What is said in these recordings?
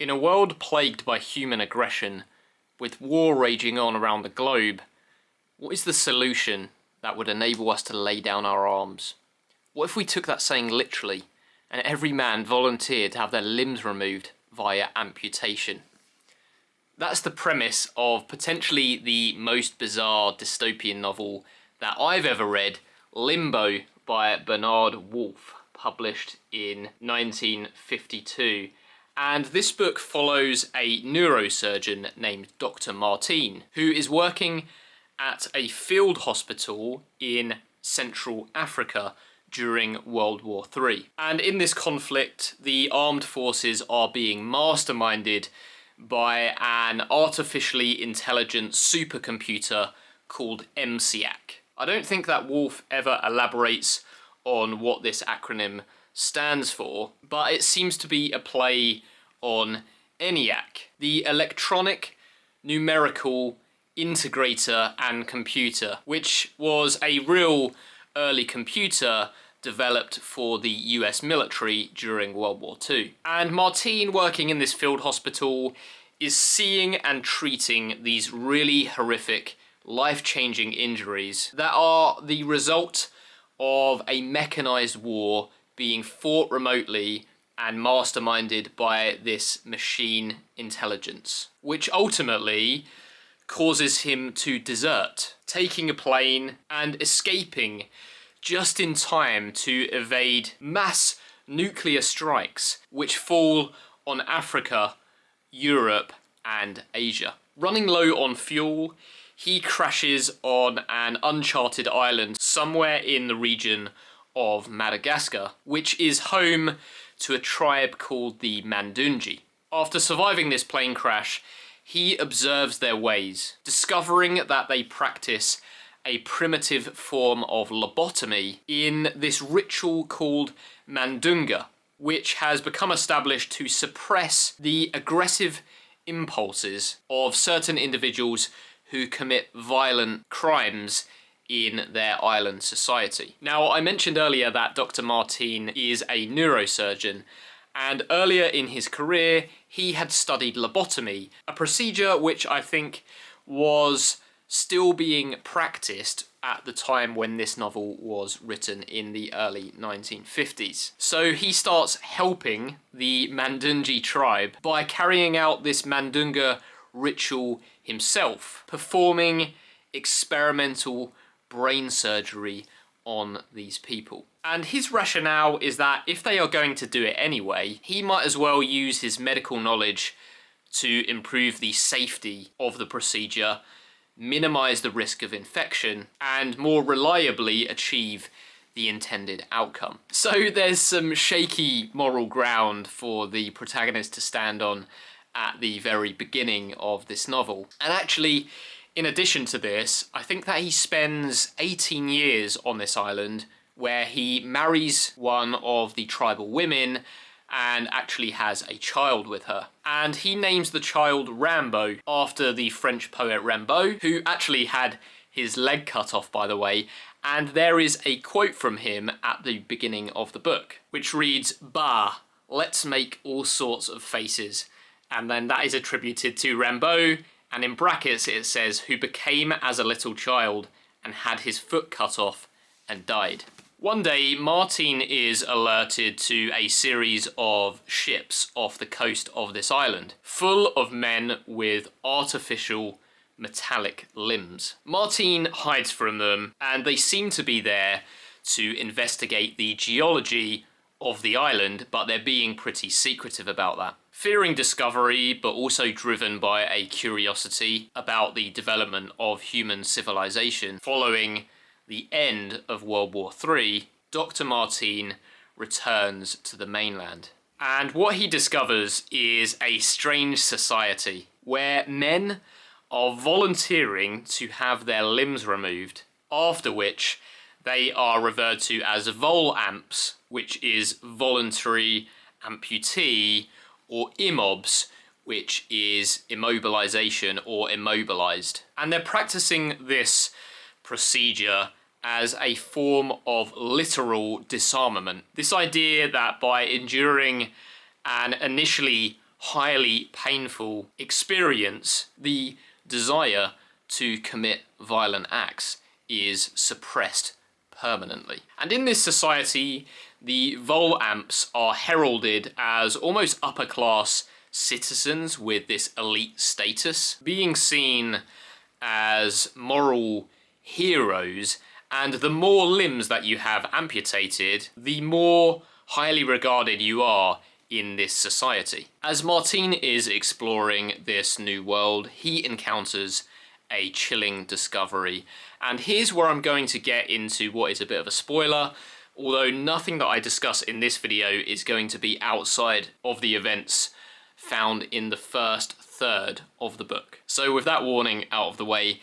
In a world plagued by human aggression, with war raging on around the globe, what is the solution that would enable us to lay down our arms? What if we took that saying literally, and every man volunteered to have their limbs removed via amputation? That's the premise of potentially the most bizarre dystopian novel that I've ever read, Limbo by Bernard Wolfe, published in 1952. And this book follows a neurosurgeon named Dr. Martine, who is working at a field hospital in Central Africa during World War III. And in this conflict, the armed forces are being masterminded by an artificially intelligent supercomputer called MSIAC. I don't think that Wolfe ever elaborates on what this acronym stands for, but it seems to be a play on ENIAC, the electronic numerical integrator and computer, which was a real early computer developed for the US military during World War II. And Martine, working in this field hospital, is seeing and treating these really horrific, life-changing injuries that are the result of a mechanized war being fought remotely and masterminded by this machine intelligence, which ultimately causes him to desert, taking a plane and escaping just in time to evade mass nuclear strikes which fall on Africa, Europe, and Asia. Running low on fuel, he crashes on an uncharted island somewhere in the region of Madagascar, which is home to a tribe called the Mandunji. After surviving this plane crash, he observes their ways, discovering that they practice a primitive form of lobotomy in this ritual called Mandunga, which has become established to suppress the aggressive impulses of certain individuals who commit violent crimes in their island society. Now, I mentioned earlier that Dr. Martine is a neurosurgeon, and earlier in his career, he had studied lobotomy, a procedure which I think was still being practiced at the time when this novel was written in the early 1950s. So he starts helping the Mandunji tribe by carrying out this Mandunga ritual himself, performing experimental brain surgery on these people. And his rationale is that if they are going to do it anyway, he might as well use his medical knowledge to improve the safety of the procedure, minimize the risk of infection, and more reliably achieve the intended outcome. So there's some shaky moral ground for the protagonist to stand on at the very beginning of this novel. And actually, in addition to this, I think that he spends 18 years on this island where he marries one of the tribal women and actually has a child with her. And he names the child Rimbaud after the French poet Rimbaud, who actually had his leg cut off, by the way, and there is a quote from him at the beginning of the book, which reads, "Bah, let's make all sorts of faces." And then that is attributed to Rimbaud, and in brackets it says, "who became as a little child and had his foot cut off and died." One day, Martine is alerted to a series of ships off the coast of this island, full of men with artificial metallic limbs. Martine hides from them, and they seem to be there to investigate the geology of the island, but they're being pretty secretive about that. Fearing discovery, but also driven by a curiosity about the development of human civilization following the end of World War III, Dr. Martine returns to the mainland. And what he discovers is a strange society where men are volunteering to have their limbs removed, after which they are referred to as Volamps, which is voluntary amputee, or immobs, which is immobilization or immobilized. And they're practicing this procedure as a form of literal disarmament. This idea that by enduring an initially highly painful experience, the desire to commit violent acts is suppressed permanently. And in this society, the Volamps are heralded as almost upper-class citizens with this elite status, being seen as moral heroes, and the more limbs that you have amputated, the more highly regarded you are in this society. As Martine is exploring this new world, he encounters a chilling discovery. And here's where I'm going to get into what is a bit of a spoiler, although nothing that I discuss in this video is going to be outside of the events found in the first third of the book. So with that warning out of the way,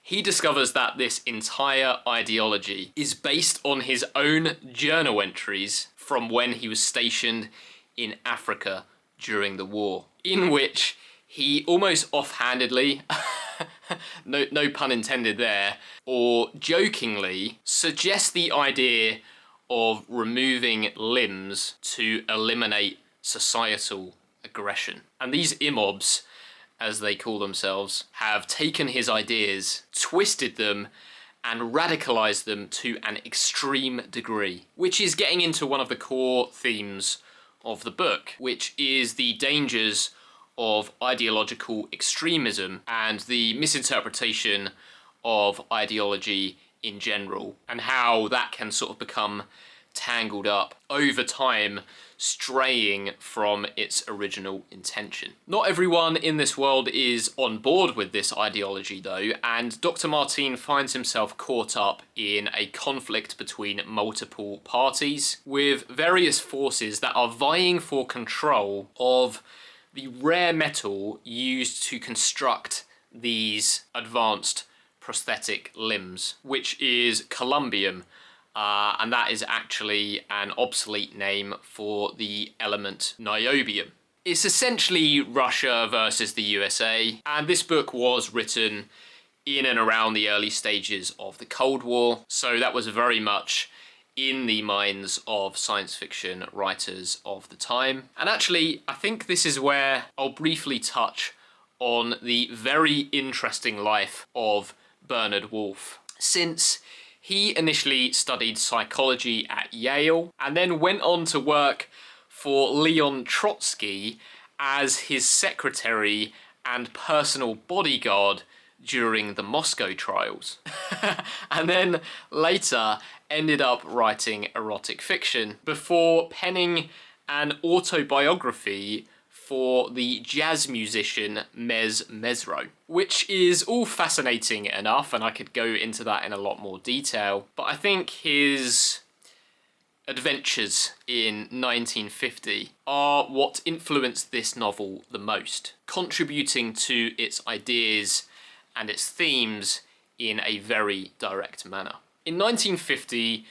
he discovers that this entire ideology is based on his own journal entries from when he was stationed in Africa during the war, in which he almost offhandedly, no pun intended there, or jokingly suggests the idea of removing limbs to eliminate societal aggression. And these imobs, as they call themselves, have taken his ideas, twisted them, and radicalized them to an extreme degree, which is getting into one of the core themes of the book, which is the dangers of ideological extremism and the misinterpretation of ideology in general, and how that can sort of become tangled up over time, straying from its original intention. Not everyone in this world is on board with this ideology though, and Dr. Martine finds himself caught up in a conflict between multiple parties, with various forces that are vying for control of the rare metal used to construct these advanced prosthetic limbs, which is columbium, and that is actually an obsolete name for the element niobium. It's essentially Russia versus the USA, and this book was written in and around the early stages of the Cold War, so that was very much in the minds of science fiction writers of the time. And actually, I think this is where I'll briefly touch on the very interesting life of Bernard Wolfe, since he initially studied psychology at Yale and then went on to work for Leon Trotsky as his secretary and personal bodyguard during the Moscow trials. And then later ended up writing erotic fiction before penning an autobiography for the jazz musician Mez Mesro, which is all fascinating enough, and I could go into that in a lot more detail, but I think his adventures in 1950 are what influenced this novel the most, contributing to its ideas and its themes in a very direct manner. In 1950,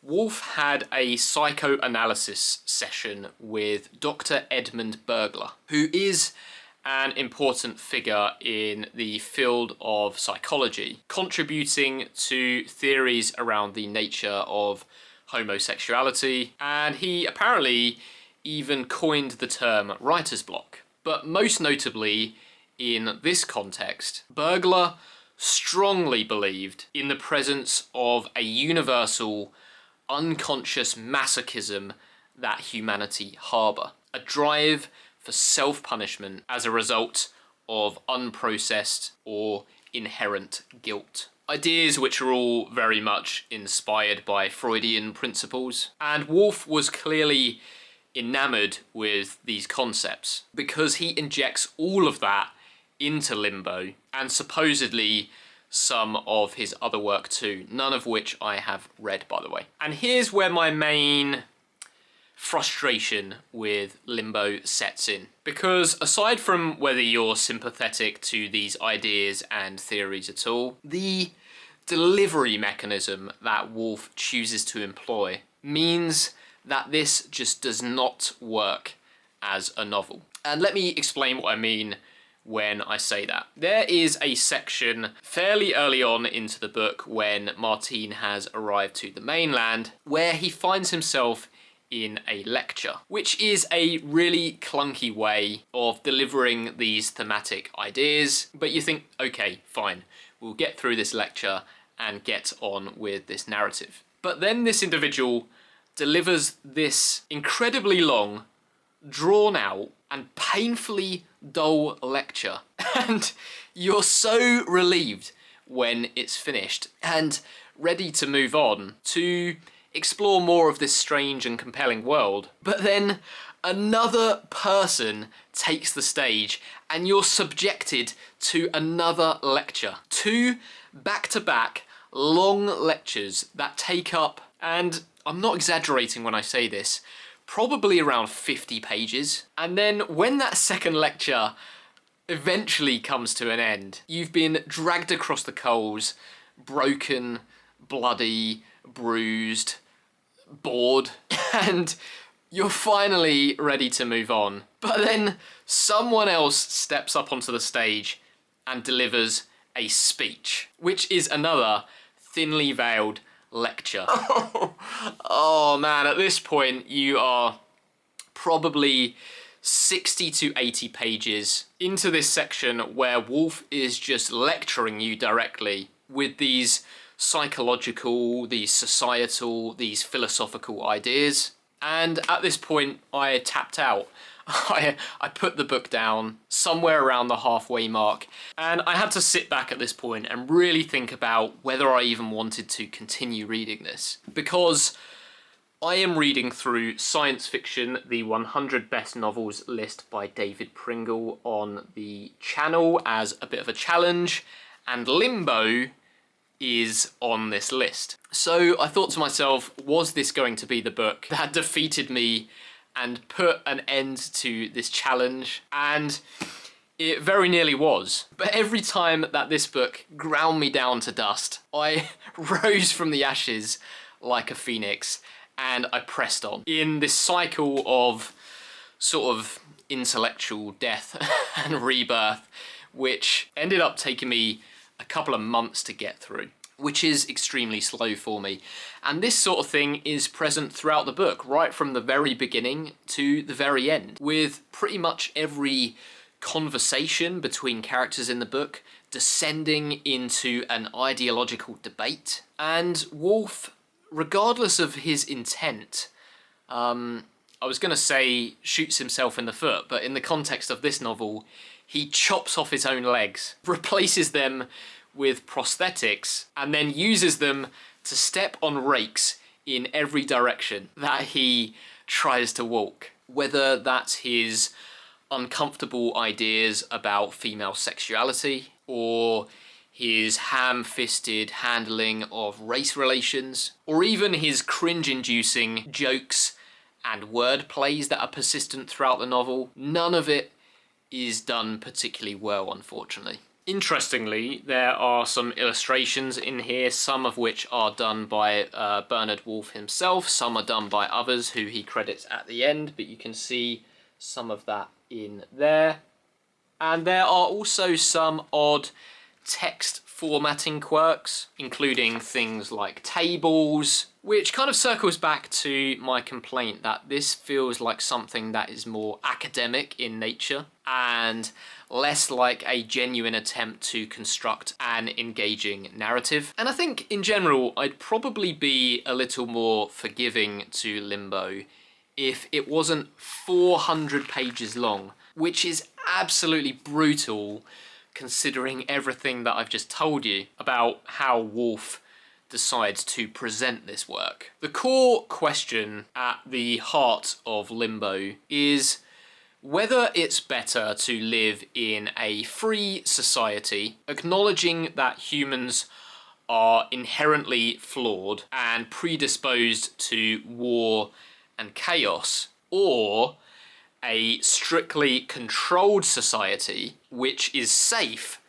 Wolfe had a psychoanalysis session with Dr. Edmund Bergler, who is an important figure in the field of psychology, contributing to theories around the nature of homosexuality, and he apparently even coined the term writer's block. But most notably, in this context, Bergler strongly believed in the presence of a universal unconscious masochism that humanity harbour, a drive for self-punishment as a result of unprocessed or inherent guilt. Ideas which are all very much inspired by Freudian principles, and Wolfe was clearly enamoured with these concepts because he injects all of that into Limbo, and supposedly some of his other work too, none of which I have read, by the way. And here's where my main frustration with Limbo sets in, because aside from whether you're sympathetic to these ideas and theories at all, the delivery mechanism that Wolfe chooses to employ means that this just does not work as a novel. And let me explain what I mean when I say that. There is a section fairly early on into the book when Martine has arrived to the mainland where he finds himself in a lecture, which is a really clunky way of delivering these thematic ideas. But you think, okay, fine, we'll get through this lecture and get on with this narrative. But then this individual delivers this incredibly long, drawn out, and painfully dull lecture. And you're so relieved when it's finished and ready to move on to explore more of this strange and compelling world. But then another person takes the stage and you're subjected to another lecture. 2 back-to-back long lectures that take up, and I'm not exaggerating when I say this, probably around 50 pages. And then when that second lecture eventually comes to an end, you've been dragged across the coals, broken, bloody, bruised, bored, and you're finally ready to move on. But then someone else steps up onto the stage and delivers a speech, which is another thinly veiled lecture. Oh man, at this point you are probably 60 to 80 pages into this section where Wolfe is just lecturing you directly with these psychological, these societal, these philosophical ideas. And at this point I tapped out. I put the book down somewhere around the halfway mark, and I had to sit back at this point and really think about whether I even wanted to continue reading this. Because I am reading through Science Fiction, the 100 Best Novels list by David Pringle on the channel as a bit of a challenge, and Limbo is on this list. So I thought to myself, was this going to be the book that defeated me and put an end to this challenge? And it very nearly was. But every time that this book ground me down to dust, I rose from the ashes like a phoenix and I pressed on in this cycle of sort of intellectual death and rebirth, which ended up taking me a couple of months to get through, which is extremely slow for me. And this sort of thing is present throughout the book, right from the very beginning to the very end, with pretty much every conversation between characters in the book descending into an ideological debate. And Wolfe, regardless of his intent, I was going to say shoots himself in the foot, but in the context of this novel, he chops off his own legs, replaces them with prosthetics, and then uses them to step on rakes in every direction that he tries to walk. Whether that's his uncomfortable ideas about female sexuality, or his ham-fisted handling of race relations, or even his cringe-inducing jokes and word plays that are persistent throughout the novel, none of it is done particularly well, unfortunately. Interestingly, there are some illustrations in here, some of which are done by Bernard Wolfe himself, some are done by others who he credits at the end, but you can see some of that in there. And there are also some odd text formatting quirks, including things like tables, which kind of circles back to my complaint that this feels like something that is more academic in nature and less like a genuine attempt to construct an engaging narrative. And I think in general I'd probably be a little more forgiving to Limbo if it wasn't 400 pages long, which is absolutely brutal considering everything that I've just told you about how Wolfe decides to present this work. The core question at the heart of Limbo is whether it's better to live in a free society, acknowledging that humans are inherently flawed and predisposed to war and chaos, or a strictly controlled society which is safe,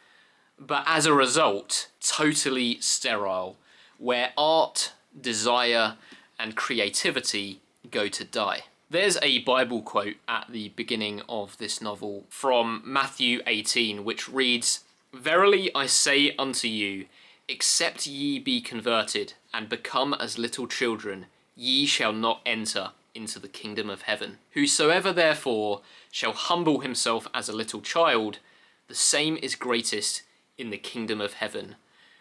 but as a result, totally sterile, where art, desire, and creativity go to die. There's a Bible quote at the beginning of this novel from Matthew 18, which reads, "Verily I say unto you, except ye be converted, and become as little children, ye shall not enter into the kingdom of heaven. Whosoever therefore shall humble himself as a little child, the same is greatest in the kingdom of heaven.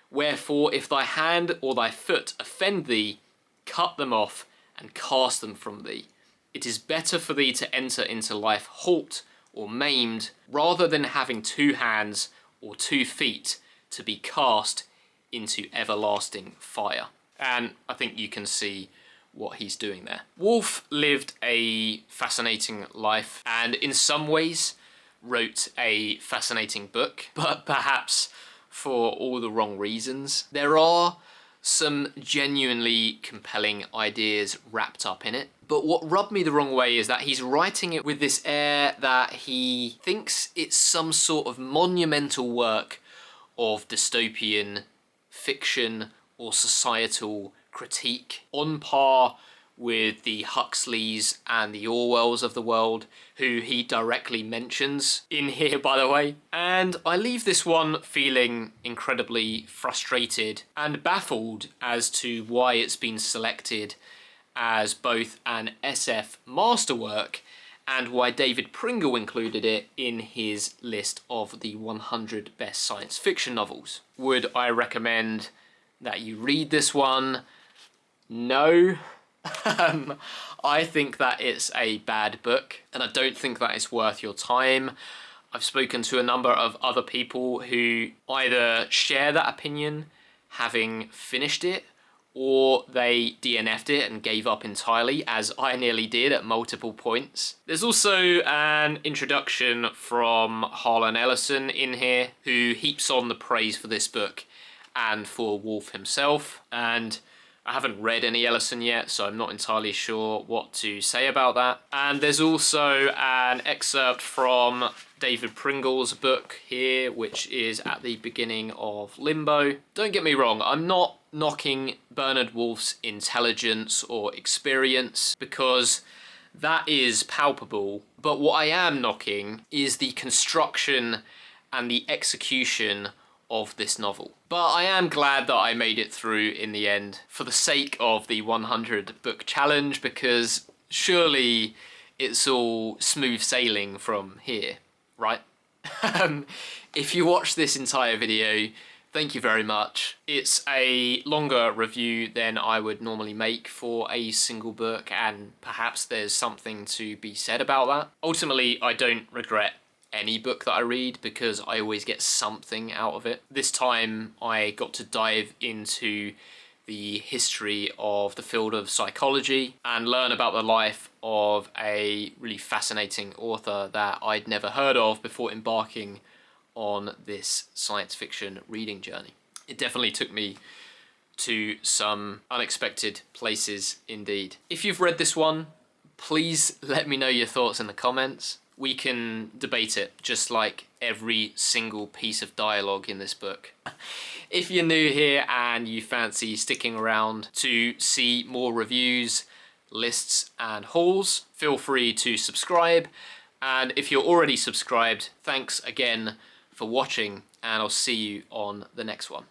Wherefore, if thy hand or thy foot offend thee, cut them off and cast them from thee. It is better for thee to enter into life halt or maimed, rather than having 2 hands or 2 feet to be cast into everlasting fire. And I think you can see what he's doing there. Wolfe lived a fascinating life and in some ways wrote a fascinating book, but perhaps for all the wrong reasons. There are some genuinely compelling ideas wrapped up in it, but what rubbed me the wrong way is that he's writing it with this air that he thinks it's some sort of monumental work of dystopian fiction or societal critique, on par with the Huxleys and the Orwells of the world, who he directly mentions in here, by the way. And I leave this one feeling incredibly frustrated and baffled as to why it's been selected as both an SF masterwork and why David Pringle included it in his list of the 100 best science fiction novels. Would I recommend that you read this one? No. I think that it's a bad book, and I don't think that it's worth your time. I've spoken to a number of other people who either share that opinion, having finished it, or they DNF'd it and gave up entirely, as I nearly did at multiple points. There's also an introduction from Harlan Ellison in here, who heaps on the praise for this book and for Wolfe himself, and I haven't read any Ellison yet, so I'm not entirely sure what to say about that. And there's also an excerpt from David Pringle's book here, which is at the beginning of Limbo. Don't get me wrong, I'm not knocking Bernard Wolfe's intelligence or experience, because that is palpable, but what I am knocking is the construction and the execution of this novel. But I am glad that I made it through in the end for the sake of the 100 book challenge, because surely it's all smooth sailing from here, right? If you watch this entire video, thank you very much. It's a longer review than I would normally make for a single book, and perhaps there's something to be said about that. Ultimately, I don't regret any book that I read because I always get something out of it. This time I got to dive into the history of the field of psychology and learn about the life of a really fascinating author that I'd never heard of before embarking on this science fiction reading journey. It definitely took me to some unexpected places indeed. If you've read this one, please let me know your thoughts in the comments. We can debate it, just like every single piece of dialogue in this book. If you're new here and you fancy sticking around to see more reviews, lists and hauls, feel free to subscribe. And if you're already subscribed, thanks again for watching, and I'll see you on the next one.